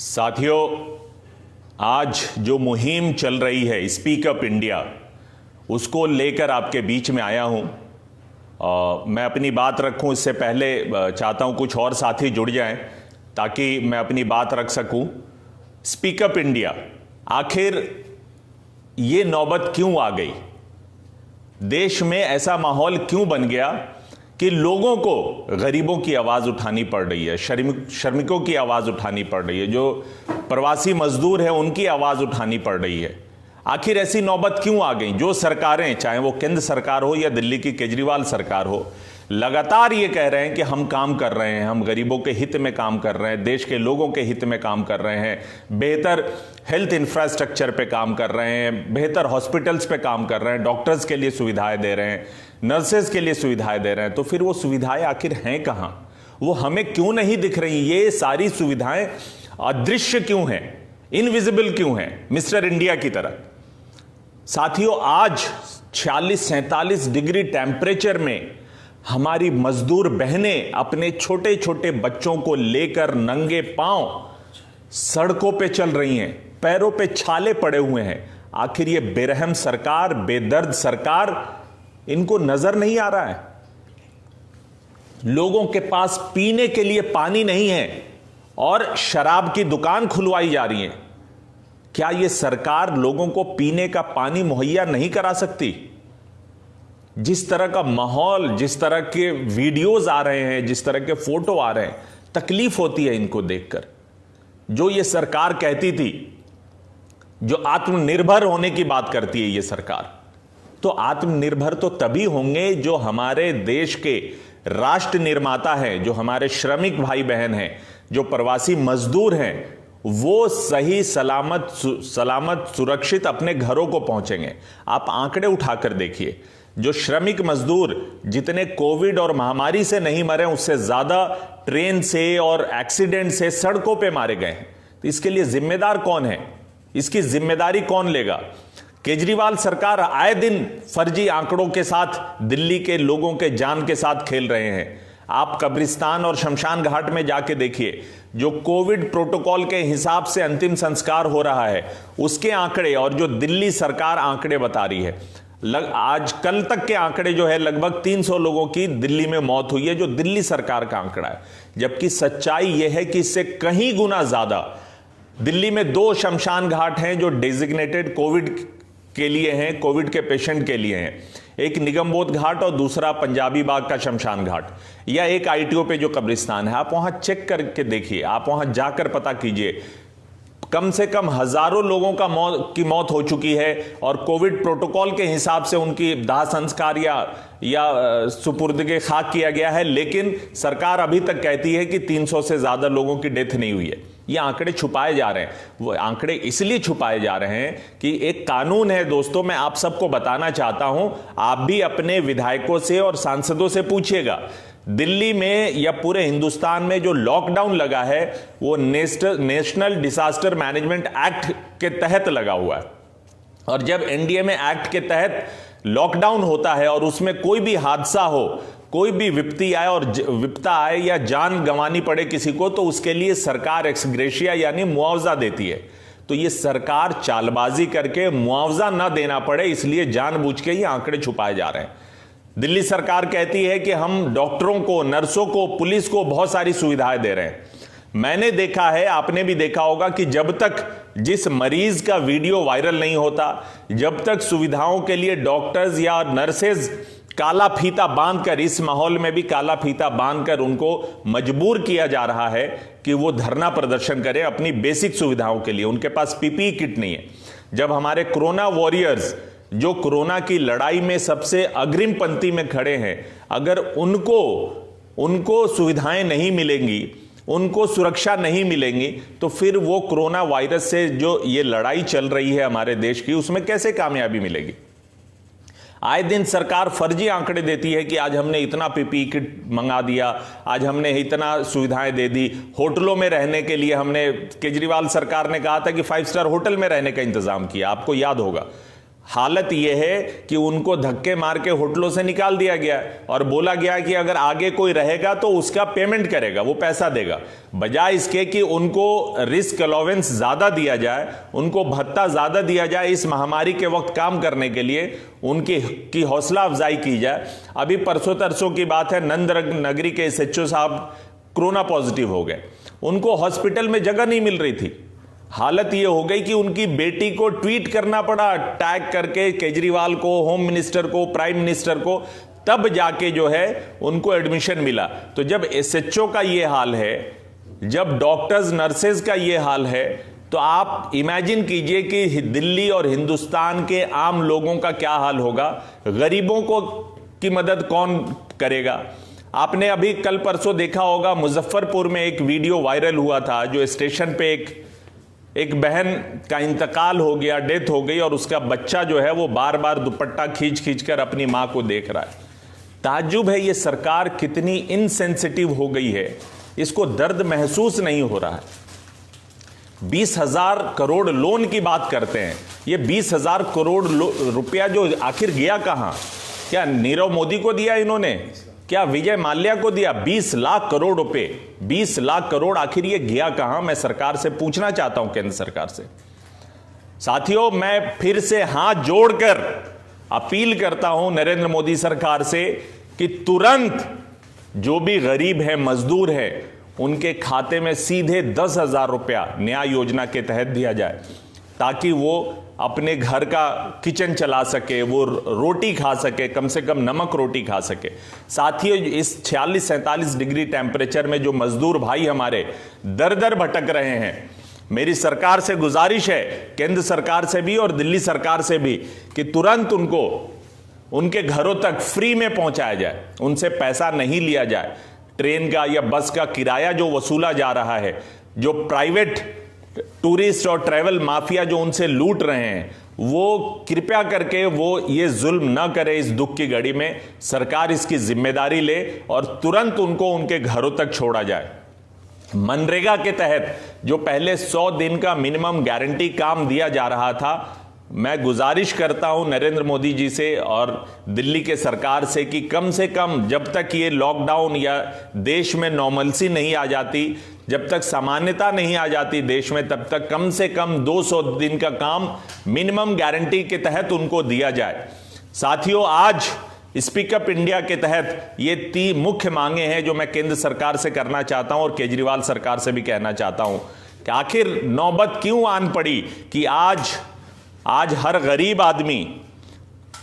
साथियों, आज जो मुहिम चल रही है स्पीक अप इंडिया, उसको लेकर आपके बीच में आया हूं। मैं अपनी बात रखूं इससे पहले चाहता हूं कुछ और साथी जुड़ जाएं ताकि मैं अपनी बात रख सकूं। स्पीक अप इंडिया, आखिर ये नौबत क्यों आ गई? देश में ऐसा माहौल क्यों बन गया कि लोगों को गरीबों की आवाज उठानी पड़ रही है, श्रमिकों की आवाज उठानी पड़ रही है, जो प्रवासी मजदूर हैं उनकी आवाज उठानी पड़ रही है? आखिर ऐसी नौबत क्यों आ गई? जो सरकारें, चाहे वो केंद्र सरकार हो या दिल्ली की केजरीवाल सरकार हो, लगातार ये कह रहे हैं कि हम काम कर रहे हैं, हम गरीबों के हित में काम कर रहे हैं, देश के लोगों के हित में काम कर रहे हैं, बेहतर हेल्थ इंफ्रास्ट्रक्चर पे काम कर रहे हैं, बेहतर हॉस्पिटल्स पे काम कर रहे हैं, डॉक्टर्स के लिए सुविधाएं दे रहे हैं, नर्सेज के लिए सुविधाएं दे रहे हैं। तो फिर वो सुविधाएं आखिर हैं कहां? वो हमें क्यों नहीं दिख रही? ये सारी सुविधाएं अदृश्य क्यों हैं, इनविजिबल क्यों हैं, मिस्टर इंडिया की तरह? साथियों, आज 46-47 डिग्री टेम्परेचर में हमारी मजदूर बहनें अपने छोटे छोटे बच्चों को लेकर नंगे पांव सड़कों पे चल रही हैं, पैरों पे छाले पड़े हुए हैं। आखिर ये बेरहम सरकार, बेदर्द सरकार, इनको नजर नहीं आ रहा है? लोगों के पास पीने के लिए पानी नहीं है और शराब की दुकान खुलवाई जा रही है। क्या यह सरकार लोगों को पीने का पानी मुहैया नहीं करा सकती? जिस तरह का माहौल, जिस तरह के वीडियोस आ रहे हैं, जिस तरह के फोटो आ रहे हैं, तकलीफ होती है इनको देखकर। जो ये सरकार कहती थी, जो आत्मनिर्भर होने की बात करती है ये सरकार, तो आत्मनिर्भर तो तभी होंगे जो हमारे देश के राष्ट्र निर्माता हैं, जो हमारे श्रमिक भाई बहन हैं, जो प्रवासी मजदूर हैं, वो सही सलामत सुरक्षित अपने घरों को पहुंचेंगे। आप आंकड़े उठाकर देखिए, जो श्रमिक मजदूर जितने कोविड और महामारी से नहीं मरे, उससे ज्यादा ट्रेन से और एक्सीडेंट से सड़कों पे मारे गए हैं। तो इसके लिए जिम्मेदार कौन है? इसकी जिम्मेदारी कौन लेगा? केजरीवाल सरकार आए दिन फर्जी आंकड़ों के साथ दिल्ली के लोगों के जान के साथ खेल रहे हैं। आप कब्रिस्तान और शमशान घाट में जाके देखिए, जो कोविड प्रोटोकॉल के हिसाब से अंतिम संस्कार हो रहा है, उसके आंकड़े और जो दिल्ली सरकार आंकड़े बता रही है, आज कल तक के आंकड़े जो है लगभग 300 लोगों की दिल्ली में मौत हुई है, जो दिल्ली सरकार का आंकड़ा है। जबकि सच्चाई यह है कि इससे कहीं गुना ज्यादा दिल्ली में 2 शमशान घाट हैं जो डेजिग्नेटेड कोविड के लिए हैं, कोविड के पेशेंट के लिए हैं। एक निगमबोध घाट और दूसरा पंजाबी बाग का शमशान घाट, या एक आईटीओ पे जो कब्रिस्तान है। आप वहां चेक करके देखिए, आप वहां जाकर पता कीजिए, कम से कम हजारों लोगों की मौत हो चुकी है और कोविड प्रोटोकॉल के हिसाब से उनकी दाह संस्कार या सुपुर्दगे खाक किया गया है। लेकिन सरकार अभी तक कहती है कि 300 से ज्यादा लोगों की डेथ नहीं हुई है। ये आंकड़े छुपाए जा रहे हैं। वो आंकड़े इसलिए छुपाए जा रहे हैं कि एक कानून है दोस्तों, मैं आप सबको बताना चाहता हूं, आप भी अपने विधायकों से और सांसदों से पूछिएगा। दिल्ली में या पूरे हिंदुस्तान में जो लॉकडाउन लगा है वो नेशनल डिजास्टर मैनेजमेंट एक्ट के तहत लगा हुआ है। और जब एनडीएमए एक्ट के तहत लॉकडाउन होता है और उसमें कोई भी हादसा हो, कोई भी विपत्ता आए या जान गंवानी पड़े किसी को, तो उसके लिए सरकार एक्स ग्रेशिया यानी मुआवजा देती है। तो ये सरकार चालबाजी करके मुआवजा ना देना पड़े, इसलिए जानबूझ के ये आंकड़े छुपाए जा रहे हैं। दिल्ली सरकार कहती है कि हम डॉक्टरों को, नर्सों को, पुलिस को बहुत सारी सुविधाएं दे रहे हैं। मैंने देखा है, आपने भी देखा होगा कि जब तक जिस मरीज का वीडियो वायरल नहीं होता, जब तक सुविधाओं के लिए डॉक्टर्स या नर्सेज काला फीता बांधकर, इस माहौल में भी काला फीता बांधकर उनको मजबूर किया जा रहा है कि वो धरना प्रदर्शन करें अपनी बेसिक सुविधाओं के लिए, उनके पास पीपीई किट नहीं है। जब हमारे कोरोना वॉरियर्स जो कोरोना की लड़ाई में सबसे अग्रिम पंक्ति में खड़े हैं, अगर उनको सुविधाएं नहीं मिलेंगी, उनको सुरक्षा नहीं मिलेंगी, तो फिर वो कोरोना वायरस से जो ये लड़ाई चल रही है हमारे देश की, उसमें कैसे कामयाबी मिलेगी? आए दिन सरकार फर्जी आंकड़े देती है कि आज हमने इतना पीपीई किट मंगा दिया, आज हमने इतना सुविधाएं दे दी। होटलों में रहने के लिए हमने, केजरीवाल सरकार ने कहा था कि 5 स्टार होटल में रहने का इंतजाम किया, आपको याद होगा। हालत यह है कि उनको धक्के मार के होटलों से निकाल दिया गया और बोला गया कि अगर आगे कोई रहेगा तो उसका पेमेंट करेगा, वो पैसा देगा। बजाय इसके कि उनको रिस्क अलाउंस ज्यादा दिया जाए, उनको भत्ता ज्यादा दिया जाए इस महामारी के वक्त काम करने के लिए, उनकी हौसला अफजाई की जाए। अभी परसों तरसों की बात है, नंद नगरी के एसएचओ साहब कोरोना पॉजिटिव हो गए, उनको हॉस्पिटल में जगह नहीं मिल रही थी। हालत यह हो गई कि उनकी बेटी को ट्वीट करना पड़ा टैग करके, केजरीवाल को, होम मिनिस्टर को, प्राइम मिनिस्टर को, तब जाके जो है उनको एडमिशन मिला। तो जब एसएचओ का ये हाल है, जब डॉक्टर्स नर्सेज का ये हाल है, तो आप इमेजिन कीजिए कि दिल्ली और हिंदुस्तान के आम लोगों का क्या हाल होगा। गरीबों को की मदद कौन करेगा? आपने अभी कल परसों देखा होगा, मुजफ्फरपुर में एक वीडियो वायरल हुआ था, जो स्टेशन पे एक बहन का इंतकाल हो गया, डेथ हो गई, और उसका बच्चा जो है वो बार बार दुपट्टा खींच खींच कर अपनी मां को देख रहा है। ताज्जुब है ये सरकार कितनी इनसेंसिटिव हो गई है, इसको दर्द महसूस नहीं हो रहा है। 20,000 करोड़ लोन की बात करते हैं, ये 20,000 करोड़ रुपया जो आखिर गया कहां? क्या नीरव मोदी को दिया इन्होंने? क्या विजय माल्या को दिया? 20 लाख करोड़ रुपए, 20 लाख करोड़, आखिर ये गया कहां? मैं सरकार से पूछना चाहता हूं, केंद्र सरकार से। साथियों, मैं फिर से हाथ जोड़कर अपील करता हूं नरेंद्र मोदी सरकार से कि तुरंत जो भी गरीब है, मजदूर है, उनके खाते में सीधे 10,000 रुपया न्याय योजना के तहत दिया जाए, ताकि वो अपने घर का किचन चला सके, वो रोटी खा सके, कम से कम नमक रोटी खा सके। साथियों, इस 46-47 डिग्री टेम्परेचर में जो मजदूर भाई हमारे दर दर भटक रहे हैं, मेरी सरकार से गुजारिश है, केंद्र सरकार से भी और दिल्ली सरकार से भी, कि तुरंत उनको उनके घरों तक फ्री में पहुंचाया जाए, उनसे पैसा नहीं लिया जाए। ट्रेन का या बस का किराया जो वसूला जा रहा है, जो प्राइवेट टूरिस्ट और ट्रैवल माफिया जो उनसे लूट रहे हैं, वो कृपया करके वो ये जुल्म ना करे। इस दुख की घड़ी में सरकार इसकी जिम्मेदारी ले और तुरंत उनको उनके घरों तक छोड़ा जाए। मनरेगा के तहत जो पहले 100 दिन का मिनिमम गारंटी काम दिया जा रहा था, मैं गुजारिश करता हूं नरेंद्र मोदी जी से और दिल्ली के सरकार से कि कम से कम जब तक ये लॉकडाउन या देश में नॉर्मलसी नहीं आ जाती, जब तक सामान्यता नहीं आ जाती देश में, तब तक कम से कम 200 दिन का काम मिनिमम गारंटी के तहत उनको दिया जाए। साथियों, आज स्पीकअप इंडिया के तहत ये 3 मुख्य मांगे हैं जो मैं केंद्र सरकार से करना चाहता हूं और केजरीवाल सरकार से भी कहना चाहता हूं कि आखिर नौबत क्यों आन पड़ी कि आज हर गरीब आदमी,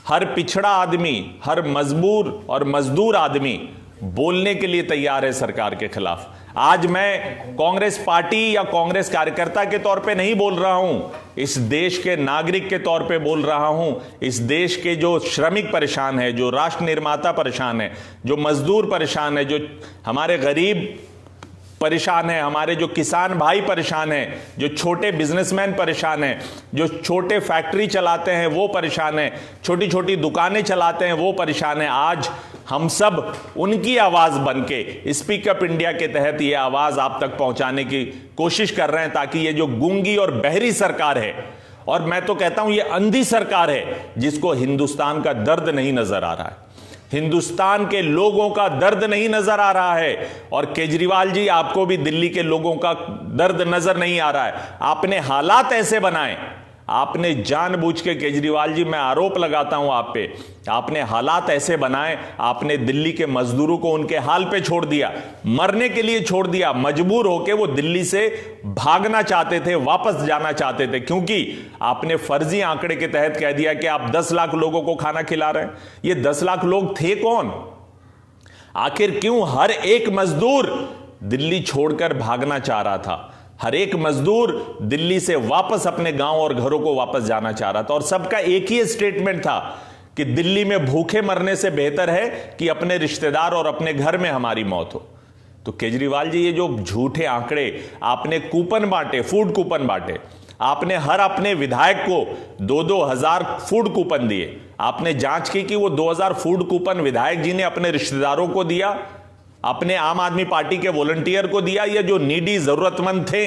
हर पिछड़ा आदमी, हर मजबूर और मजदूर आदमी बोलने के लिए तैयार है सरकार के खिलाफ। आज मैं कांग्रेस पार्टी या कांग्रेस कार्यकर्ता के तौर पे नहीं बोल रहा हूं, इस देश के नागरिक के तौर पे बोल रहा हूं। इस देश के जो श्रमिक परेशान है, जो राष्ट्र निर्माता परेशान है, जो मजदूर परेशान है, जो हमारे गरीब परेशान है, हमारे जो किसान भाई परेशान हैं, जो छोटे बिजनेसमैन परेशान हैं, जो छोटे फैक्ट्री चलाते हैं वो परेशान हैं, छोटी छोटी दुकानें चलाते हैं वो परेशान हैं। आज हम सब उनकी आवाज बनके स्पीकअप इंडिया के तहत ये आवाज आप तक पहुंचाने की कोशिश कर रहे हैं, ताकि ये जो गूंगी और बहरी सरकार है, और मैं तो कहता हूं ये अंधी सरकार है, जिसको हिंदुस्तान का दर्द नहीं नजर आ रहा है, हिंदुस्तान के लोगों का दर्द नहीं नजर आ रहा है। और केजरीवाल जी, आपको भी दिल्ली के लोगों का दर्द नजर नहीं आ रहा है। आपने हालात ऐसे बनाए, आपने जानबूझ के, केजरीवाल जी मैं आरोप लगाता हूं आप पे, आपने हालात ऐसे बनाए, आपने दिल्ली के मजदूरों को उनके हाल पे छोड़ दिया, मरने के लिए छोड़ दिया। मजबूर होके वो दिल्ली से भागना चाहते थे, वापस जाना चाहते थे, क्योंकि आपने फर्जी आंकड़े के तहत कह दिया कि आप 10 लाख लोगों को खाना खिला रहे हैं। ये 10 लाख लोग थे कौन? आखिर क्यों हर एक मजदूर दिल्ली छोड़कर भागना चाह रहा था? हर एक मजदूर दिल्ली से वापस अपने गांव और घरों को वापस जाना चाह रहा था, और सबका एक ही स्टेटमेंट था कि दिल्ली में भूखे मरने से बेहतर है कि अपने रिश्तेदार और अपने घर में हमारी मौत हो। तो केजरीवाल जी, ये जो झूठे आंकड़े आपने, कूपन बांटे, फूड कूपन बांटे, आपने हर अपने विधायक को 2-2 हजार फूड कूपन दिए, आपने जांच की कि वो 2,000 फूड कूपन विधायक जी ने अपने रिश्तेदारों को दिया, अपने आम आदमी पार्टी के वॉलंटियर को दिया, या जो नीडी जरूरतमंद थे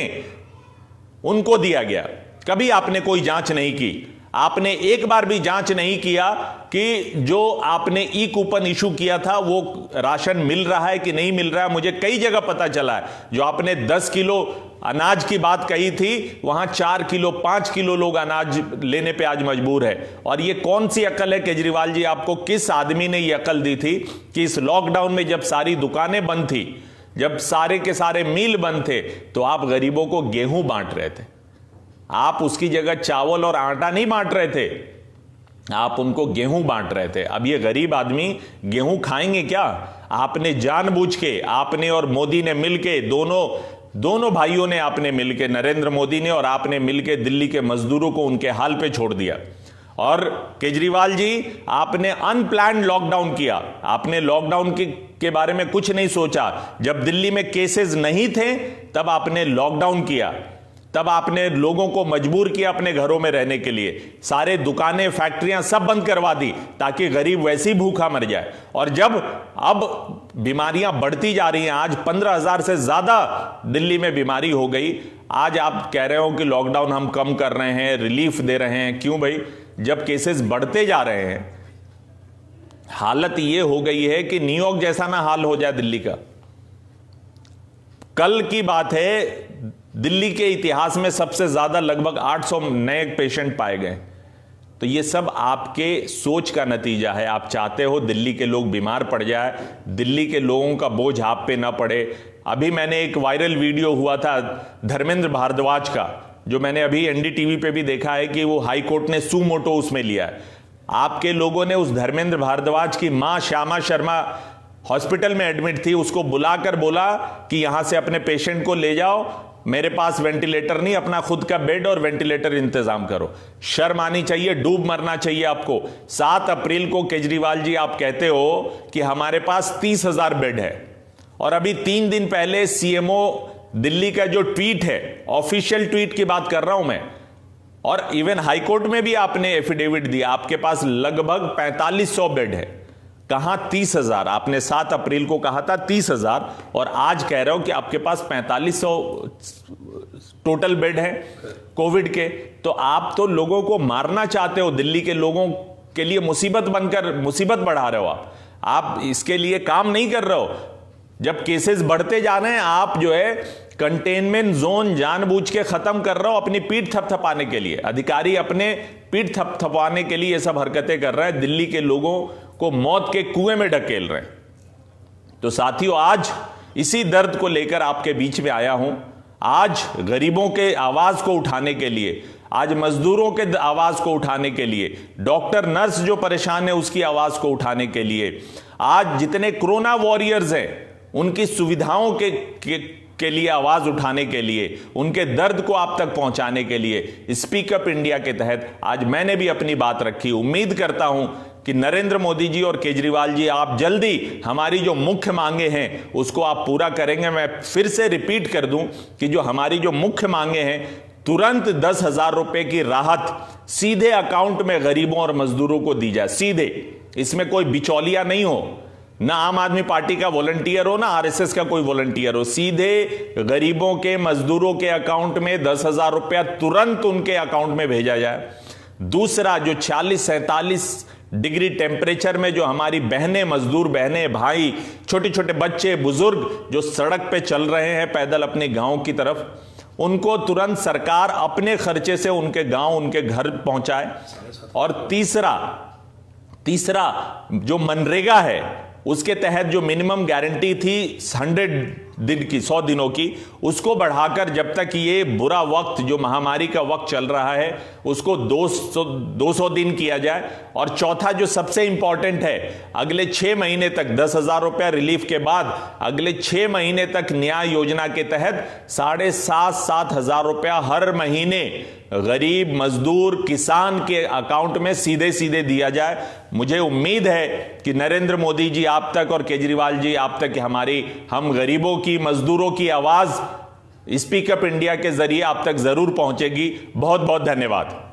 उनको दिया गया? कभी आपने कोई जांच नहीं की। आपने एक बार भी जांच नहीं किया कि जो आपने ई कूपन इशू किया था वो राशन मिल रहा है कि नहीं मिल रहा है। मुझे कई जगह पता चला है, जो आपने 10 किलो अनाज की बात कही थी, वहां 4 किलो 5 किलो लोग अनाज लेने पे आज मजबूर है। और ये कौन सी अकल है केजरीवाल जी, आपको किस आदमी ने ये अकल दी थी कि इस लॉकडाउन में जब सारी दुकानें बंद थी, जब सारे के सारे मिल बंद थे, तो आप गरीबों को गेहूं बांट रहे थे। आप उसकी जगह चावल और आटा नहीं बांट रहे थे, आप उनको गेहूं बांट रहे थे। अब ये गरीब आदमी गेहूं खाएंगे क्या? आपने जानबूझ के, आपने और मोदी ने मिलके, दोनों भाइयों ने आपने मिलके, नरेंद्र मोदी ने और आपने मिलके दिल्ली के मजदूरों को उनके हाल पे छोड़ दिया। और केजरीवाल जी, आपने अनप्लान्ड लॉकडाउन किया। आपने लॉकडाउन के बारे में कुछ नहीं सोचा। जब दिल्ली में केसेस नहीं थे तब आपने लॉकडाउन किया, तब आपने लोगों को मजबूर किया अपने घरों में रहने के लिए। सारे दुकानें, फैक्ट्रियां सब बंद करवा दी ताकि गरीब वैसे ही भूखा मर जाए। और जब अब बीमारियां बढ़ती जा रही हैं, आज 15,000 से ज्यादा दिल्ली में बीमारी हो गई, आज आप कह रहे हो कि लॉकडाउन हम कम कर रहे हैं, रिलीफ दे रहे हैं। क्यों भाई? जब केसेस बढ़ते जा रहे हैं, हालत यह हो गई है कि न्यूयॉर्क जैसा ना हाल हो जाए दिल्ली का। कल की बात है, दिल्ली के इतिहास में सबसे ज्यादा लगभग 800 नए पेशेंट पाए गए। तो ये सब आपके सोच का नतीजा है। आप चाहते हो दिल्ली के लोग बीमार पड़ जाए, दिल्ली के लोगों का बोझ आप पे ना पड़े। अभी मैंने एक वायरल वीडियो हुआ था धर्मेंद्र भारद्वाज का, जो मैंने अभी एनडीटीवी पे भी देखा है कि वो हाई कोर्ट ने सू मोटो उसमें लिया है। आपके लोगों ने उस धर्मेंद्र भारद्वाज की मां श्यामा शर्मा हॉस्पिटल में एडमिट थी, उसको बुलाकर बोला कि यहां से अपने पेशेंट को ले जाओ, मेरे पास वेंटिलेटर नहीं, अपना खुद का बेड और वेंटिलेटर इंतजाम करो। शर्म आनी चाहिए, डूब मरना चाहिए आपको। 7 अप्रैल को केजरीवाल जी आप कहते हो कि हमारे पास 30,000 बेड है, और अभी 3 दिन पहले सीएमओ दिल्ली का जो ट्वीट है, ऑफिशियल ट्वीट की बात कर रहा हूं मैं, और इवन हाईकोर्ट में भी आपने एफिडेविट दिया, आपके पास लगभग 4500 बेड है। कहां 30,000? आपने 7 अप्रैल को कहा था 30,000, और आज कह रहे हो कि आपके पास 4500 टोटल बेड है कोविड के। तो आप तो लोगों को मारना चाहते हो, दिल्ली के लोगों के लिए मुसीबत बनकर मुसीबत बढ़ा रहे हो। आप इसके लिए काम नहीं कर रहे हो। जब केसेस बढ़ते जा रहे हैं, आप जो है कंटेनमेंट जोन जानबूझ के खत्म कर रहे हो अपनी पीठ थपथपाने के लिए। अधिकारी अपने पीठ थपथपाने के लिए ये सब हरकतें कर रहे हैं, दिल्ली के लोगों को मौत के कुएं में ढकेल रहे हैं। तो साथियों, आज इसी दर्द को लेकर आपके बीच में आया हूं। आज गरीबों के आवाज को उठाने के लिए, आज मजदूरों के आवाज को उठाने के लिए, डॉक्टर नर्स जो परेशान है उसकी आवाज को उठाने के लिए, आज जितने कोरोना वॉरियर्स हैं उनकी सुविधाओं के लिए आवाज उठाने के लिए, उनके दर्द को आप तक पहुंचाने के लिए स्पीक अप इंडिया के तहत आज मैंने भी अपनी बात रखी। उम्मीद करता हूं कि नरेंद्र मोदी जी और केजरीवाल जी, आप जल्दी हमारी जो मुख्य मांगे हैं उसको आप पूरा करेंगे। मैं फिर से रिपीट कर दूं कि जो हमारी जो मुख्य मांगे हैं, तुरंत 10,000 रुपए की राहत सीधे अकाउंट में गरीबों और मजदूरों को दी जाए, सीधे। इसमें कोई बिचौलिया नहीं हो, ना आम आदमी पार्टी का वॉलंटियर हो, ना आरएसएस का कोई वॉलंटियर हो। सीधे गरीबों के, मजदूरों के अकाउंट में 10,000 रुपया तुरंत उनके अकाउंट में भेजा जाए। दूसरा, जो 46-47 डिग्री टेम्परेचर में जो हमारी बहनें, मजदूर बहनें, भाई, छोटे छोटे बच्चे, बुजुर्ग जो सड़क पे चल रहे हैं पैदल अपने गांव की तरफ, उनको तुरंत सरकार अपने खर्चे से उनके गांव, उनके घर पहुंचाए। और तीसरा जो मनरेगा है उसके तहत जो मिनिमम गारंटी थी 100 दिन की, 100 दिनों की, उसको बढ़ाकर जब तक ये बुरा वक्त, जो महामारी का वक्त चल रहा है, उसको 200 दिन किया जाए। और चौथा जो सबसे इंपॉर्टेंट है, अगले 6 महीने तक 10,000 रुपया रिलीफ के बाद अगले 6 महीने तक न्याय योजना के तहत 7,500 हजार रुपया हर महीने गरीब, मजदूर, किसान के अकाउंट में सीधे सीधे दिया जाए। मुझे उम्मीद है कि नरेंद्र मोदी जी आप तक और केजरीवाल जी आप तक हम गरीबों की, मजदूरों की आवाज स्पीक अप इंडिया के जरिए आप तक जरूर पहुंचेगी। बहुत बहुत धन्यवाद।